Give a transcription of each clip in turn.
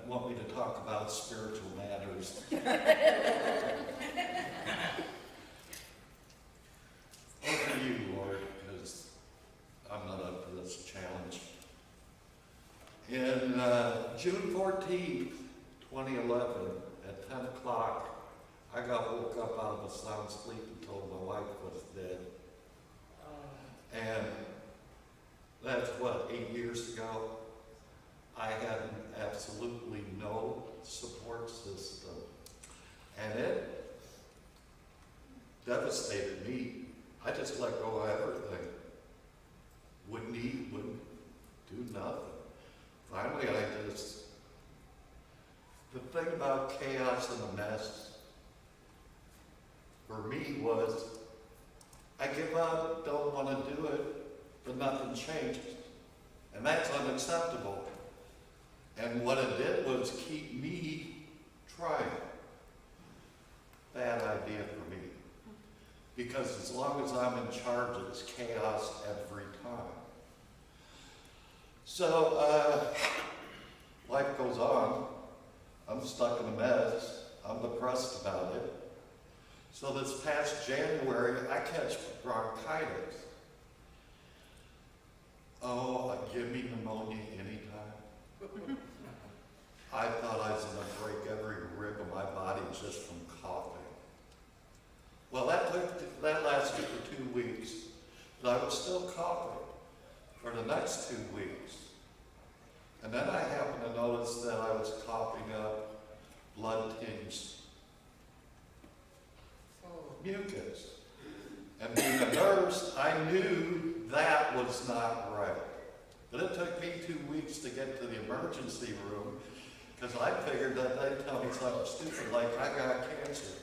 want me to talk about spiritual matters. Over to you, Lord, because I'm not up to this challenge. In June 14th, 2011, at 10 o'clock, I got woke up out of a sound sleep and told my wife was dead. And that's what, 8 years ago? I had absolutely no support system. And it devastated me. I just let go of everything. Wouldn't eat, wouldn't do nothing. Finally, the thing about chaos and a mess for me was, I give up, don't want to do it, but nothing changes. And that's unacceptable. And what it did was keep me trying. Bad idea for me. Because as long as I'm in charge, it's chaos every time. So, life goes on. I'm stuck in a mess. I'm depressed about it. So this past January, I catch bronchitis. Oh, give me pneumonia anytime. I thought I was going to break every rib of my body just from coughing. Well, that lasted for 2 weeks, but I was still coughing for the next 2 weeks. And then I happened to notice that I was coughing up blood-tinged mucus. And being a nurse, I knew that was not right. But it took me 2 weeks to get to the emergency room because I figured that they'd tell me something stupid like I got cancer.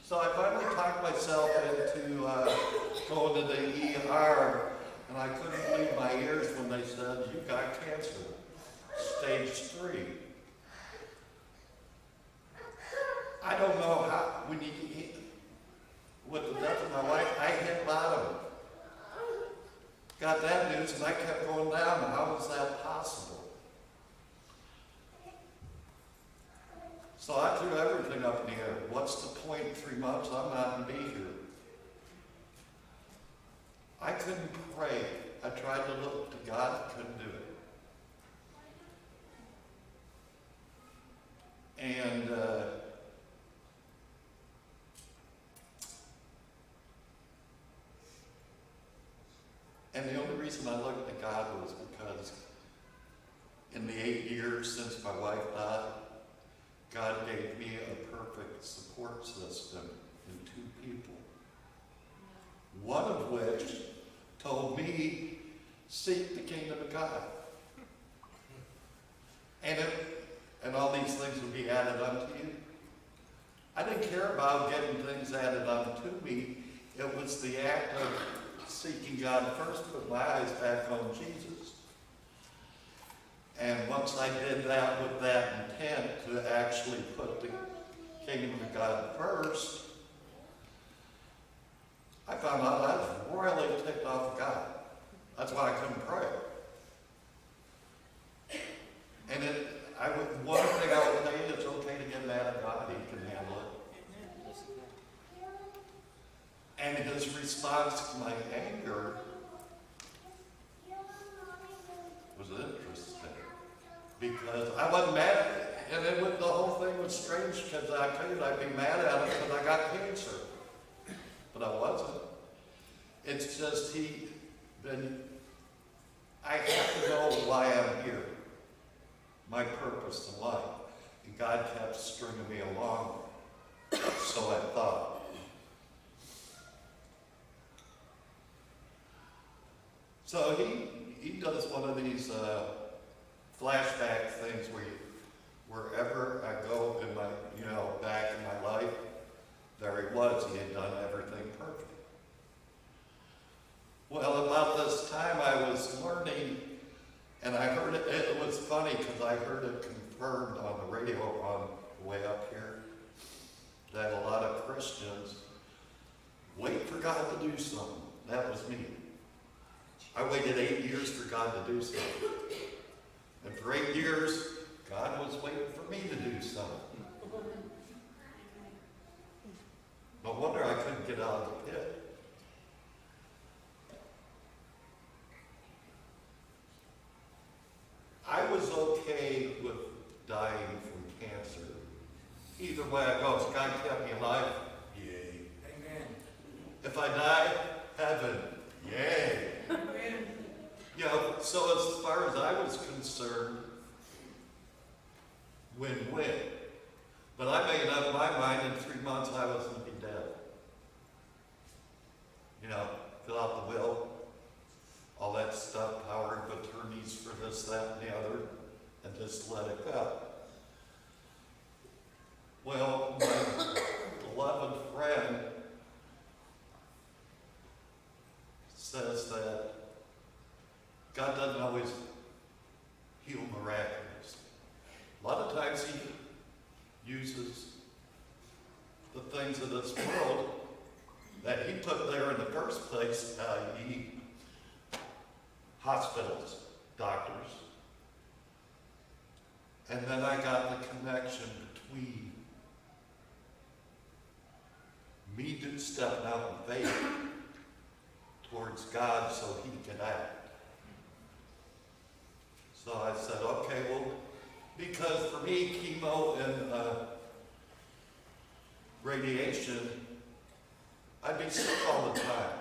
So I finally talked myself into going to the ER, and I couldn't believe my ears when they said, "You got cancer, stage 3. I don't know how, when you with the death of my wife, I hit bottom. Got that news and I kept going down. How was that possible? So I threw everything up in the air. What's the point? 3 months, I'm not going to be here. I couldn't pray. I tried to look to God, couldn't do it. And the only reason I looked to God was because in the 8 years since my wife died, God gave me a perfect support system in 2 people. One of which told me, seek the kingdom of God. And all these things would be added unto you. I didn't care about getting things added unto me. It was the act of seeking God first, put my eyes back on Jesus. And once I did that with that intent to actually put the kingdom of God first, I found out I was royally ticked off God. That's why I couldn't pray. And one thing I will tell you, it's okay to get mad at God. He can handle it. And his response to my anger was interesting. Because I wasn't mad at it. And then the whole thing was strange because I figured I'd be mad at him because I got cancer. But I wasn't. It's just I have to know why I'm here. My purpose in life. And God kept stringing me along. So I thought. So he does one of these flashback things where wherever I go in my, back in my life, there he was. He had done everything perfect. Well, about this time I was learning, and I heard it. It was funny because I heard it confirmed on the radio on the way up here that a lot of Christians wait for God to do something. That was me. I waited 8 years for God to do something. And for 8 years, God was waiting for me to do something. No wonder I couldn't get out of the pit. I was okay with dying from cancer. Either way I go, if God kept me alive, yay. Amen. If I die, heaven, yay. Amen. You know, so as far as I was concerned, win-win. But I made up my mind in 3 months I was going to be dead. You know, fill out the will, all that stuff, power of attorneys for this, that, and the other, and just let it go. Well, my beloved friend says that God doesn't always heal miraculously. A lot of times he uses the things of this world that he put there in the first place, i.e. hospitals, doctors. And then I got the connection between me stepping out in faith towards God so he could act. So I said, okay, well, because for me, chemo and radiation, I'd be sick all the time.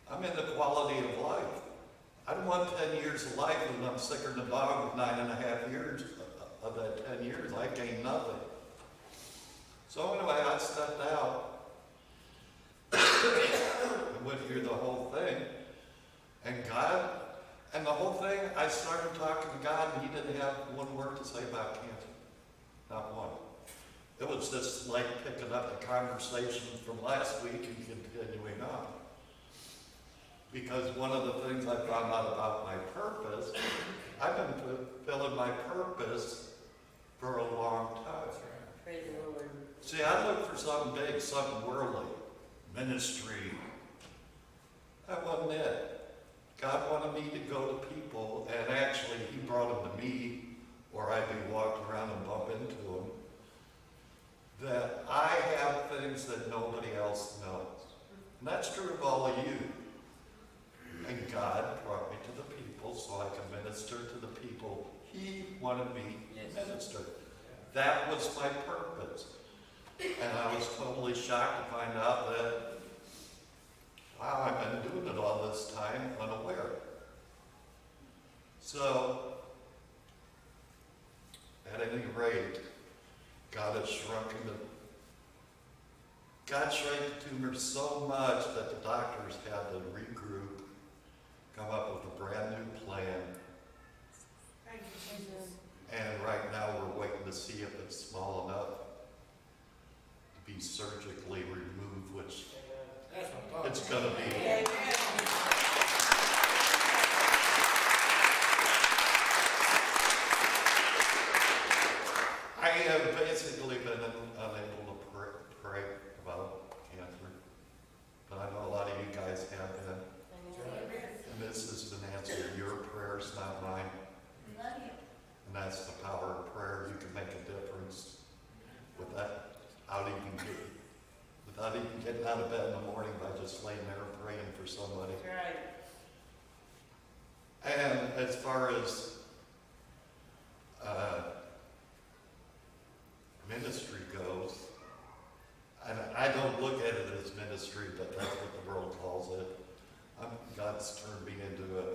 I'm in the quality of life. I don't want 10 years of life when I'm sicker than a dog with 9.5 years. Of that 10 years, I gained nothing. So anyway, I stepped out and went through the whole thing. And the whole thing, I started talking to God, and he didn't have one word to say about cancer. Not one. It was just like picking up the conversation from last week and continuing on. Because one of the things I found out about my purpose, I've been fulfilling my purpose for a long time. Praise the Lord. See, I look for something big, something worldly, ministry. That wasn't it. God wanted me to go to people, and actually he brought them to me, or I'd be walking around and bump into them, that I have things that nobody else knows. And that's true of all of you. And God brought me to the people so I could minister to the people he wanted me to minister. That was my purpose. And I was totally shocked to find out that, wow, I've been doing it all this time unaware. So, at any rate, God has shrunk God shrank the tumor so much that the doctors had to regroup, come up with a brand new plan. Thank you, Jesus. And right now we're waiting to see if it's small enough to be surgically removed, which That's what I'm it's going to be. Amen. I have basically been unable to pray about cancer, but I know a lot of you guys have been. And this is an answer to your prayers, not mine. Love you. And that's the power of prayer. You can make a difference without even getting out of bed in the morning by just laying there praying for somebody. That's right. And as far as ministry goes, and I don't look at it as ministry, but that's what the world calls it. God's turned me into an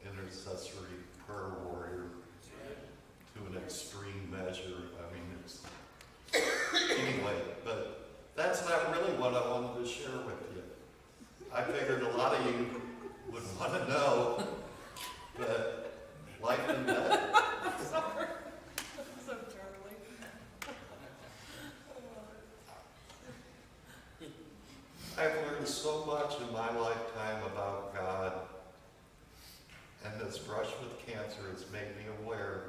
intercessory prayer warrior to an extreme measure. I mean, it's anyway, but that's not really what I wanted to share with you. I figured a lot of you would want to know that life and death. Sorry. So Charlie. I've learned so much in my lifetime about God, and this brush with cancer has made me aware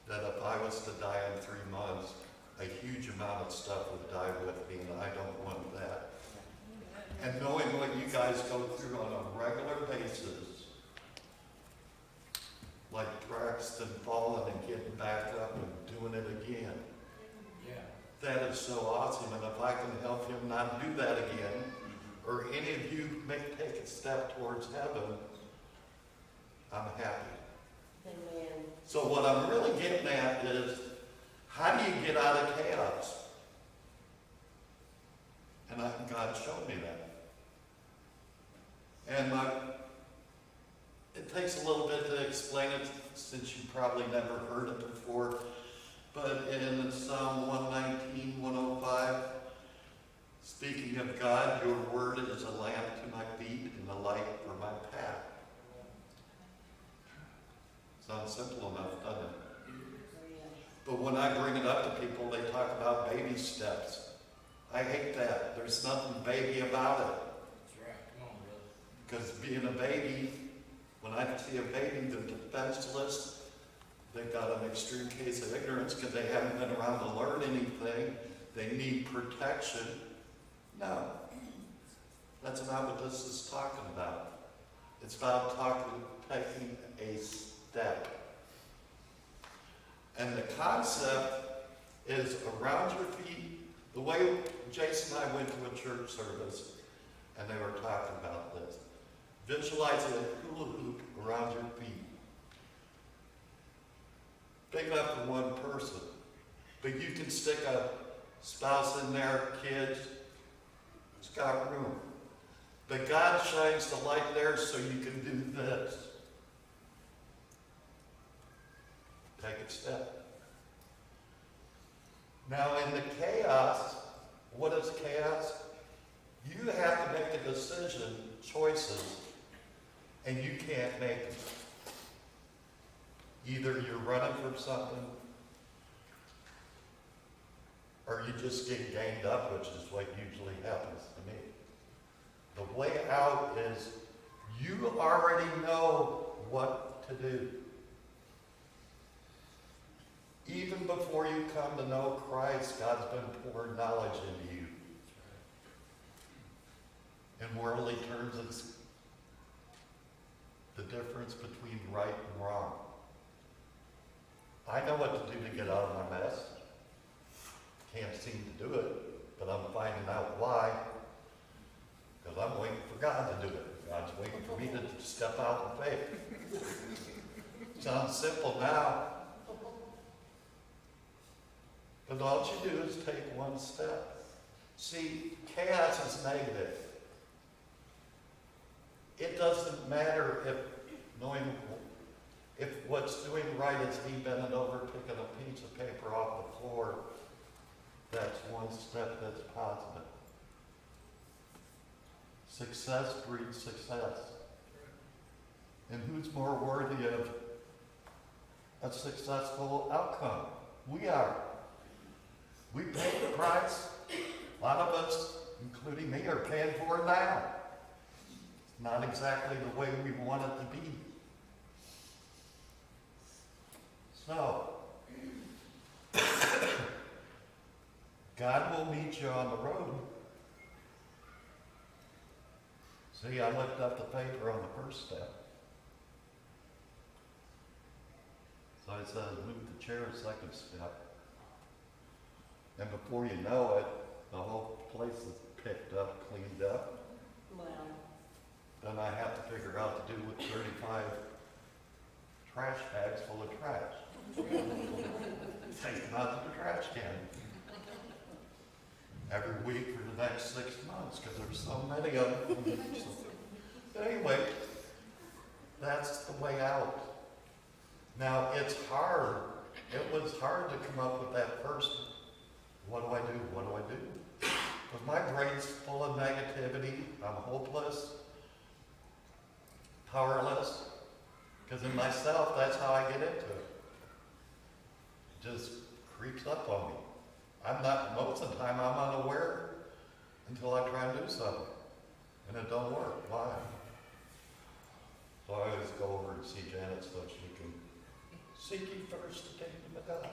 that if I was to die in 3 months, a huge amount of stuff would die with me, and I don't want that. And knowing what you guys go through on a regular basis, like Braxton falling and getting back up and doing it again. Yeah. That is so awesome, and if I can help him not do that again, or any of you may take a step towards heaven, I'm happy. Amen. So what I'm really getting at is, how do you get out of chaos? And God showed me that. And it takes a little bit to explain it, since you probably never heard it before. But in Psalm 119, 105, speaking of God, your word is a lamp to my feet and a light for my path. Sounds simple enough, doesn't it? But when I bring it up to people, they talk about baby steps. I hate that. There's nothing baby about it. That's right. Come on, brother. Because being a baby, when I see a baby, they're defenseless. They've got an extreme case of ignorance because they haven't been around to learn anything. They need protection. No. That's not what this is talking about. It's about taking a step. And the concept is around your feet. The way Jason and I went to a church service, and they were talking about this. Visualize a hula hoop around your feet. Big enough for one person. But you can stick a spouse in there, kids. It's got room. But God shines the light there so you can do this. Take a step. Now in the chaos, what is chaos? You have to make a decision, choices, and you can't make them. Either you're running from something, or you just get ganged up, which is what usually happens to me. The way out is you already know what to do. Even before you come to know Christ, God's been pouring knowledge into you. In worldly terms, it's the difference between right and wrong. I know what to do to get out of my mess. Can't seem to do it, but I'm finding out why. Because I'm waiting for God to do it. God's waiting for me to step out in faith. Sounds simple now. But all you do is take one step. See, chaos is negative. It doesn't matter if what's doing right is me bending over, picking a piece of paper off the floor. That's one step that's positive. Success breeds success. And who's more worthy of a successful outcome? We are. We paid the price. A lot of us, including me, are paying for it now. It's not exactly the way we want it to be. So, God will meet you on the road. See, I looked up the paper on the first step. So I said, move the chair a second step. And before you know it, the whole place is picked up, cleaned up. Wow. Then I have to figure out to do with 35 trash bags full of trash. Take them out to the trash can. Every week for the next 6 months, because there's so many of them. So, anyway, that's the way out. Now, it's hard. It was hard to come up with that first, what do I do? What do I do? Because my brain's full of negativity. I'm hopeless, powerless. Because in myself, that's how I get into it. It just creeps up on me. I'm not, most of the time, I'm unaware until I try and do something. And it don't work. Why? So I always go over and see Janet so she can seek ye first the kingdom of God.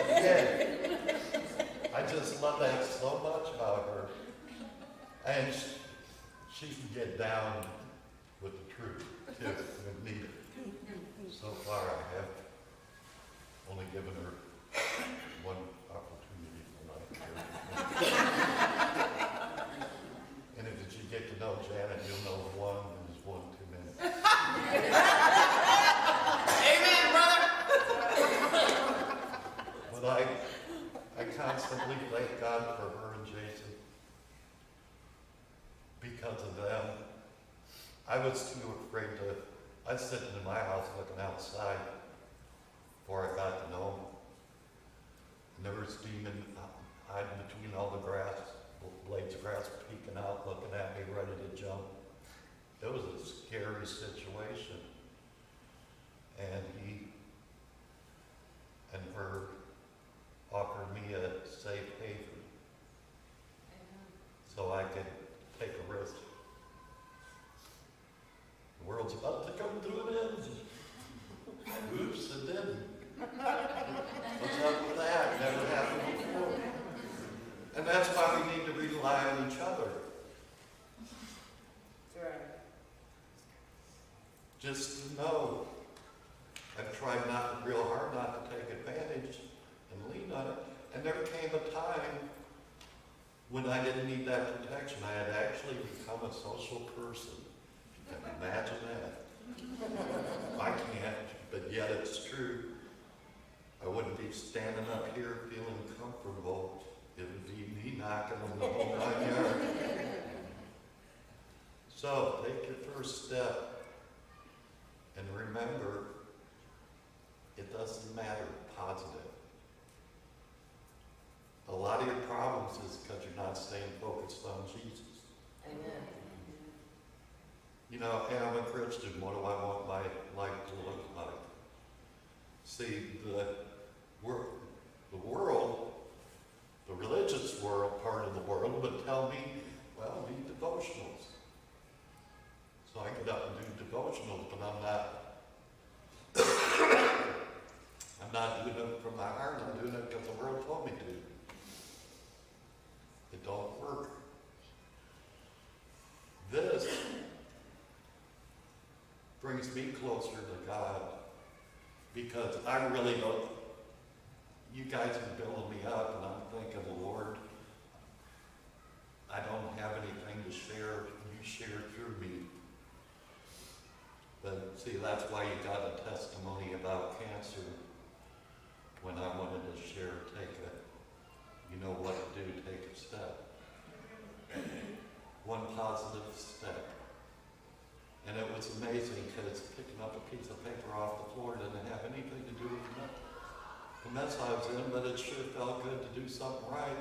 Yeah. I just love that so much about her. And she can get down with the truth, too, when needed. so far I have only given her one opportunity for life. And if you get to know Janet, you'll know one is one too many. Amen, brother. But I constantly thank God for her and Jason. Because of them, I was too afraid to. I was sitting in my house looking outside before I got to know him. And there was demon hiding between all the grass, blades of grass peeking out, looking at me, ready to jump. It was a scary situation. And he and her offered me a safe haven so I could take a risk. The world's about to come to an end. Oops, it didn't. What's up with that? Never happened before. And that's why we need to rely on each other. That's right. Just to know, I've tried real hard not to take advantage and lean on it. And there came a time when I didn't need that protection. I had actually become a social person. You can imagine that. I can't, but yet it's true. I wouldn't be standing up here feeling comfortable. It would be me knocking on the whole 9 yards. So take your first step and remember, it doesn't matter, positive. A lot of your problems is because you're not staying focused on Jesus. Amen. You know, hey, I'm a Christian. What do I want my life to look like? See, the world, the religious world, part of the world, would tell me, well, read devotionals. So I get up and do devotionals, but I'm not doing it from my heart. I'm doing it because the world told me to. It don't work. This brings me closer to God because I really don't. You guys are building me up, and I'm thinking, Lord, I don't have anything to share. You share through me. But see, that's why you got a testimony about cancer. When I wanted to share, you know what to do, take a step. One positive step. And it was amazing because picking up a piece of paper off the floor didn't have anything to do with the mess I was in, but it sure felt good to do something right.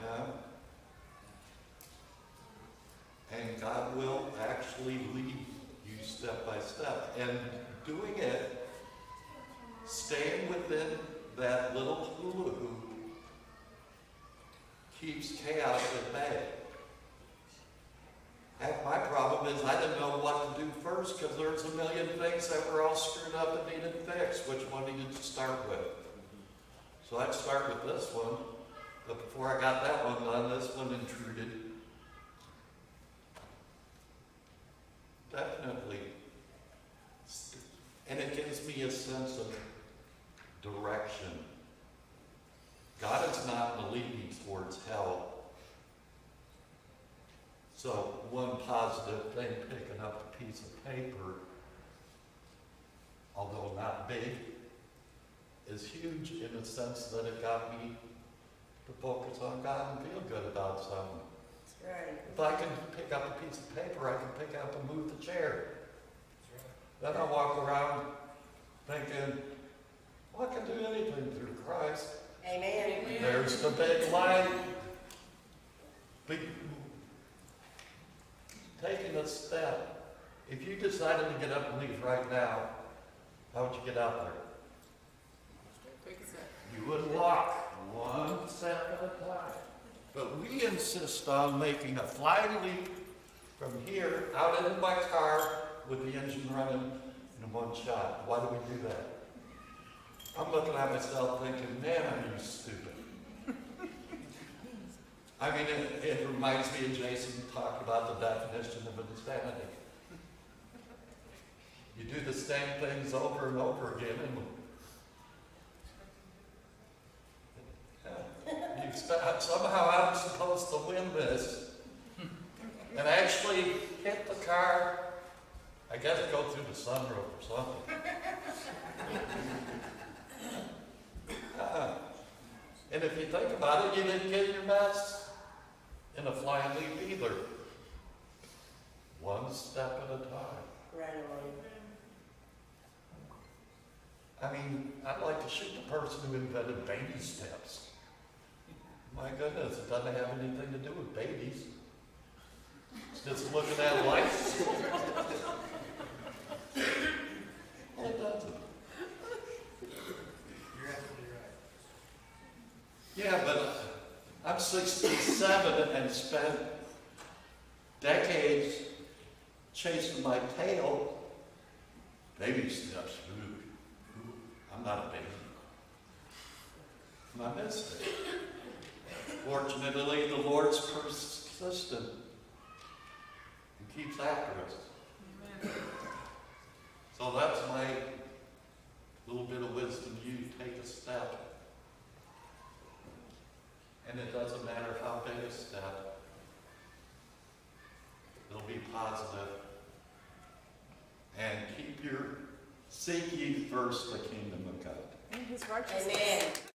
Yeah. And God will actually lead you step by step. And doing it, staying within that little hula hoop keeps chaos at bay. And my problem is I didn't know what to do first because there's a million things that were all screwed up and needed fixed. Which one did you start with? So I'd start with this one, but before I got that one done, this one intruded. Definitely. And it gives me a sense of direction. God is not going to lead me towards hell. So one positive thing, picking up a piece of paper, although not big, is huge in the sense that it got me to focus on God and feel good about something. That's right. If I can pick up a piece of paper, I can pick up and move the chair. Then I walk around thinking, well, I can do anything through Christ. Amen. There's the big light. Taking a step. If you decided to get up and leave right now, how would you get out there? You would walk one step at a time. But we insist on making a flying leap from here out into my car with the engine running in one shot. Why do we do that? I'm looking at myself thinking, man, are you stupid? I mean, it reminds me of Jason talking about the definition of insanity. You do the same things over and over again, and you expect, somehow I'm supposed to win this, and actually hit the car. I got to go through the sunroof or something. And if you think about it, you didn't get your mess in a flying leap either. One step at a time. Right on. I mean, I'd like to shoot the person who invented baby steps. My goodness, it doesn't have anything to do with babies. It's just looking at life. It doesn't. You're absolutely right. Yeah, but I'm 67 and spent decades chasing my tail. Baby steps. Ooh, I'm not a baby. My mistake. Fortunately, the Lord's persistent and keeps after us. So that's my little bit of wisdom. You take a step. And it doesn't matter how big a step. It'll be positive. And seek ye first the kingdom of God. And his righteousness. Amen.